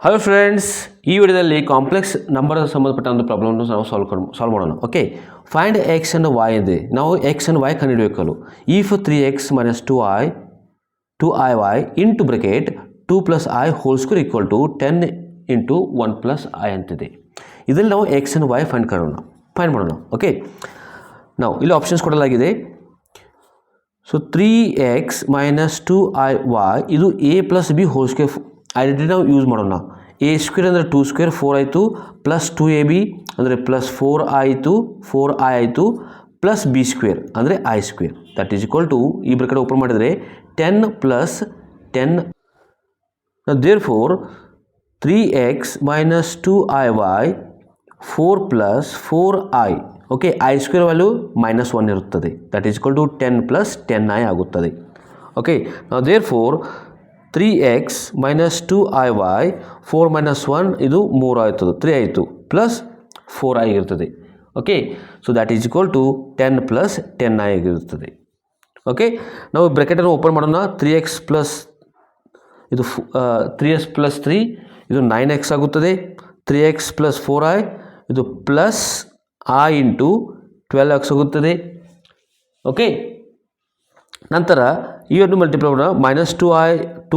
Hello friends, ಈ ವಿಡಿಯೋದಲ್ಲಿ complex number ಸಂಬಂಧಪಟ್ಟ ಒಂದು ಪ್ರಾಬ್ಲಮ್ನ ನಾವು ಸಾಲ್ವ್ ಮಾಡೋಣ. Okay, find X and Y ಇದೆ. ನಾವು ಎಕ್ಸ್ ಅಂಡ್ ವೈ ಕಂಡುಹಿಡಬೇಕಲ್ಲ. If 3x - 2i into bracket 2 + i whole square equal to 10 × 1 + i ಅಂತಿದೆ. ಇದರಲ್ಲಿ ನಾವು ಎಕ್ಸ್ ಅಂಡ್ ವೈ ಫೈಂಡ್ ಮಾಡೋಣ. ಓಕೆ, ನಾವು ಇಲ್ಲಿ ಆಪ್ಷನ್ಸ್ ಕೊಡಲಾಗಿದೆ. ಸೊ 3x - 2iy ಇದು a + b whole square identity ನಾವು ಯೂಸ್ ಮಾಡೋಣ. a ಸ್ಕ್ವೇರ್ ಅಂದರೆ 2 ಸ್ಕ್ವೇರ್ 4 ಆಯಿತು, ಪ್ಲಸ್ 2ab ಅಂದರೆ ಪ್ಲಸ್ 4i ಆಯಿತು, 4i ಆಯಿತು, ಪ್ಲಸ್ b ಸ್ಕ್ವೇರ್ ಅಂದರೆ i square that is equal to ಈ ಬ್ರಾಕೆಟ್ ಓಪನ್ ಮಾಡಿದರೆ 10 + 10. Therefore 3x - 2iy 4 + 4i. Okay, i square value -1 ಇರುತ್ತದೆ. That is equal to 10 + 10i ಆಗುತ್ತದೆ. Okay, ನಾವು therefore 3x - 2iy 4 - 1 ಇದು 3 ಆಯ್ತದೆ, 3 ಆಯಿತು, ಪ್ಲಸ್ 4i ಇರ್ತದೆ. Okay, so that is equal to 10 + 10i ಆಗಿರುತ್ತದೆ. ಓಕೆ, ನಾವು ಬ್ರಾಕೆಟನ್ನು ಓಪನ್ ಮಾಡೋಣ. 3x ಪ್ಲಸ್ ಇದು 3s + 3 ಇದು 9x ಆಗುತ್ತದೆ. 3x + 4i ಇದು ಪ್ಲಸ್ i × 12x ಆಗುತ್ತದೆ. ಓಕೆ, ನಂತರ ಇವನ್ನು ಮಲ್ಟಿಪ್ಲೈ ಮಾಡೋಣ. -2iy ×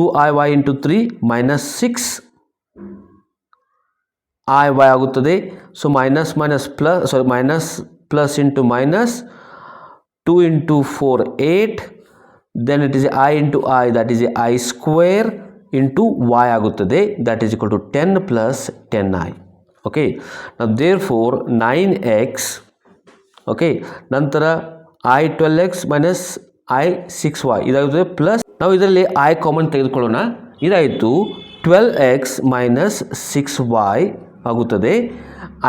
3 -6iy ಆಗುತ್ತದೆ. So minus plus into minus 2 × 4 8, then it is i × i that is i square into y ಆಗುತ್ತದೆ. That is equal to 10 + 10i. Okay, ನಾವು therefore 9x. Okay, ನಂತರ i 12x - i 6y ಇದಾಗುತ್ತದೆ. Plus ನಾವು ಇದರಲ್ಲಿ i common ತೆಗೆದುಕೊಳ್ಳೋಣ. ಇದಾಯಿತು 12x - 6y ಆಗುತ್ತದೆ.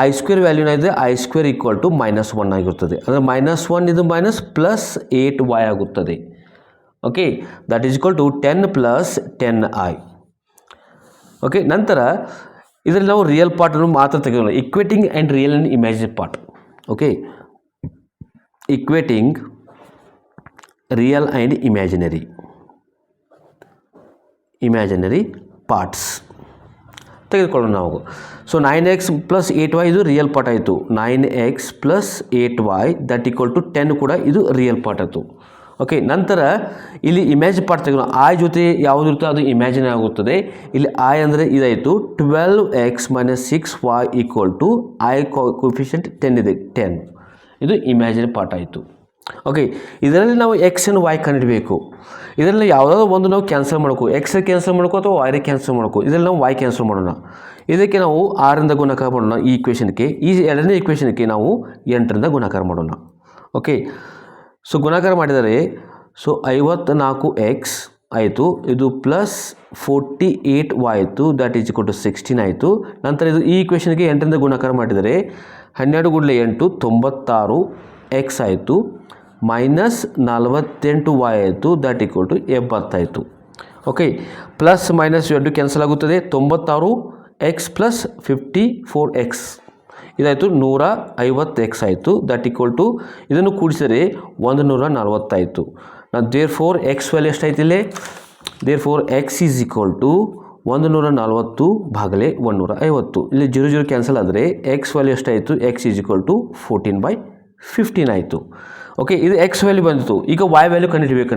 i square ವ್ಯಾಲ್ಯೂನ ಇದೆ i ಸ್ಕ್ವೇರ್ ಈಕ್ವಲ್ ಟು -1 ಆಗಿರುತ್ತದೆ. ಅಂದರೆ -1 ಇದು ಮೈನಸ್ ಪ್ಲಸ್ 8y ಆಗುತ್ತದೆ. Okay, that is equal to 10 + 10i. Okay, ನಂತರ ಇದರಲ್ಲಿ ನಾವು ರಿಯಲ್ ಪಾರ್ಟನ್ನು ಮಾತ್ರ ತೆಗೆದುಕೊಳ್ಳೋಣ. Equating and real and imaginary part. Okay, equating real and imaginary parts ತೆಗೆದುಕೊಳ್ಳೋಣ ನಾವು. ಸೊ 9x + 8y ಇದು ರಿಯಲ್ ಪಾರ್ಟ್ ಆಯಿತು. 9x + 8y that equal to 10 ಕೂಡ ಇದು ರಿಯಲ್ ಪಾರ್ಟ್ ಆಯಿತು. ಓಕೆ, ನಂತರ ಇಲ್ಲಿ ಇಮ್ಯಾಜ್ ಪಾರ್ಟ್ ತೆಗೆದು i ಜೊತೆ ಯಾವುದು ಇರುತ್ತೋ ಅದು ಇಮ್ಯಾಜಿನರಿ ಆಗುತ್ತದೆ. ಇಲ್ಲಿ i ಅಂದರೆ ಇದಾಯಿತು 12x - 6y equal to i coefficient 10 ಇದೆ, 10 ಇದು ಇಮ್ಯಾಜಿನರಿ ಪಾರ್ಟ್ ಆಯಿತು. ಓಕೆ, ಇದರಲ್ಲಿ ನಾವು ಎಕ್ಸ್ ಆ್ಯಂಡ್ ವೈ ಕಂಡುಹಿಡಬೇಕು. ಇದರಲ್ಲಿ ಯಾವುದಾದ್ರು ಒಂದು ನಾವು ಕ್ಯಾನ್ಸಲ್ ಮಾಡ್ಕೋ, ಎಕ್ಸ್ ಕ್ಯಾನ್ಸಲ್ ಮಾಡ್ಕೋ ಅಥವಾ ವೈ ಕ್ಯಾನ್ಸಲ್ ಮಾಡ್ಕೋ. ಇದರಲ್ಲಿ ನಾವು ವೈ ಕ್ಯಾನ್ಸಲ್ ಮಾಡೋಣ. ಇದಕ್ಕೆ ನಾವು 6ರಿಂದ ಗುಣಾಕಾರ ಮಾಡೋಣ. ಈ ಇಕ್ವೇಷನ್ಗೆ, ಈ ಎರಡನೇ ಇಕ್ವೇಷನ್ಗೆ ನಾವು 8ರಿಂದ ಗುಣಾಕಾರ ಮಾಡೋಣ. ಓಕೆ, ಸೊ ಗುಣಾಕಾರ ಮಾಡಿದರೆ ಸೊ 54x ಆಯಿತು, ಇದು ಪ್ಲಸ್ 48y ಆಯಿತು, ದ್ಯಾಟ್ ಈಸ್ ಈಕ್ವಲ್ ಟು 16 ಆಯಿತು. ನಂತರ ಇದು ಈ ಇಕ್ವೇಷನ್ಗೆ 8ರಿಂದ ಗುಣಾಕಾರ ಮಾಡಿದರೆ 12 × 8 96x ಆಯಿತು, ಮೈನಸ್ 48y ಆಯಿತು, ದ್ಯಾಟ್ ಈಕ್ವಲ್ ಟು 80 ಆಯಿತು. ಓಕೆ, ಪ್ಲಸ್ ಮೈನಸ್ 2 ಕ್ಯಾನ್ಸಲ್ ಆಗುತ್ತದೆ. 96x + 54x ಇದಾಯಿತು 150x ಆಯಿತು, ದ್ಯಾಟ್ ಈಕ್ವಲ್ ಟು ಇದನ್ನು ಕೂಡಿಸಿದರೆ 140 ಆಯಿತು. ನಾವು ದೇರ್ ಫೋರ್ ಎಕ್ಸ್ ವ್ಯಾಲ್ಯೂ ಎಷ್ಟಾಯ್ತು ಇಲ್ಲಿ? Therefore X is equal to 140 / 150. ಇಲ್ಲಿ 0 ಕ್ಯಾನ್ಸಲ್ ಆದರೆ ಎಕ್ಸ್ ವ್ಯಾಲ್ಯೂ ಎಷ್ಟಾಯಿತು? ಎಕ್ಸ್ ಈಸ್ ಈಕ್ವಲ್ ಟು 14/15 ಆಯಿತು. ಓಕೆ, ಇದು ಎಕ್ಸ್ ವ್ಯಾಲ್ಯೂ ಬಂದಿತ್ತು. ಈಗ ವೈ ವ್ಯಾಲ್ಯೂ ಕಂಡುಹಿಡಬೇಕು.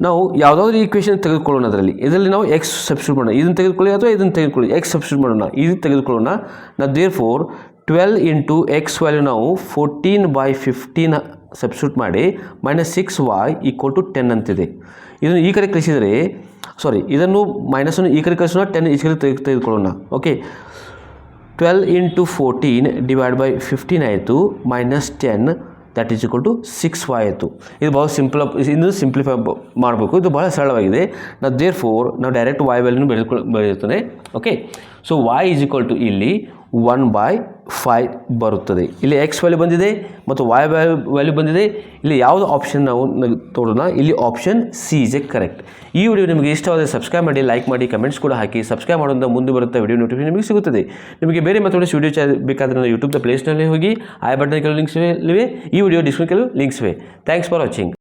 ನಾವು ಯಾವುದಾದ್ರೂ ಈಕ್ವೇಷನ್ ತೆಗೆದುಕೊಳ್ಳೋಣ. ಇದರಲ್ಲಿ ನಾವು ಎಕ್ಸ್ ಸಬ್ಸ್ಟಿಟ್ಯೂಟ್ ಮಾಡೋಣ. ಇದನ್ನು ತೆಗೆದುಕೊಳ್ಳಿ ಅಥವಾ ಇದನ್ನು ತೆಗೆದುಕೊಳ್ಳಿ, ಎಕ್ಸ್ ಸಬ್ಸ್ಟಿಟ್ಯೂಟ್ ಮಾಡೋಣ. ಇದು ತೆಗೆದುಕೊಳ್ಳೋಣ. ನಾವು ದೇರ್ ಫೋರ್ 12 × ಎಕ್ಸ್ ವ್ಯಾಲ್ಯೂ ನಾವು 14/15 ಸಬ್ಸ್ಟಿಟ್ಯೂಟ್ ಮಾಡಿ -6y ಈಕ್ವಲ್ ಟು 10 ಅಂತಿದೆ. ಇದನ್ನು ಈ ಕಡೆ ಕಳಿಸಿದರೆ ಇದನ್ನು ಮೈನಸನ್ನು ಈ ಕಡೆ ಕಳಿಸೋಣ, 10 ಈ ಕಡೆ ತೆಗೆದುಕೊಳ್ಳೋಣ. ಓಕೆ, 12 × 14 / 15 ಆಯಿತು, -10 that is equal to 6y ಆಯಿತು. ಇದು ಭಾಳ ಇದು ಸಿಂಪ್ಲಿಫೈ ಮಾಡಬೇಕು. ಇದು ಭಾಳ ಸರಳವಾಗಿದೆ. ನಾವು ದೇರ್ ಫೋರ್ ನಾವು ಡೈರೆಕ್ಟ್ y ವ್ಯಾಲ್ಯೂನು ಬೆಳೆಯುತ್ತದೆ. Okay, so y is equal to ಇಲ್ಲಿ 1/5 ಬರುತ್ತದೆ. ಇಲ್ಲಿ ಎಕ್ಸ್ ವ್ಯಾಲ್ಯೂ ಬಂದಿದೆ ಮತ್ತು y ವ್ಯಾಲ್ಯೂ ಬಂದಿದೆ. ಇಲ್ಲಿ ಯಾವುದು ಆಪ್ಷನ್ ನಾವು ತೋರೋಣ? ಇಲ್ಲಿ option C is A correct. ಈ ವಿಡಿಯೋ ನಿಮಗೆ ಇಷ್ಟವಾದರೆ ಸಬ್ಸ್ಕ್ರೈಬ್ ಮಾಡಿ, ಲೈಕ್ ಮಾಡಿ, ಕಮೆಂಟ್ಸ್ ಕೂಡ ಹಾಕಿ. ಸಬ್ಸ್ಕ್ರೈಬ್ ಮಾಡೋದ್ರಿಂದ ಮುಂದೆ ಬರುತ್ತೆ ವಿಡಿಯೋ ನೋಟಿಫಿಕೇಶನ್ ನಿಮಗೆ ಸಿಗುತ್ತದೆ. ನಿಮಗೆ ಬೇರೆ ಮತ್ತೊಂದು ವಿಡಿಯೋ ಬೇಕಾದರೆ ಯೂಟ್ಯೂಬ್ನ ಪ್ಲೇಸ್ನಲ್ಲಿ ಹೋಗಿ ಐ ಬಟನ್ ಕೆಲವು ಲಿಂಕ್ಸ್ ಇವೆ, ಈ ವಿಡಿಯೋ ಡಿಸ್ಕ್ರಿಪ್ಷನ್ ಕೆಲವು ಲಿಂಕ್ಸ್ ಇವೆ. Thanks for watching.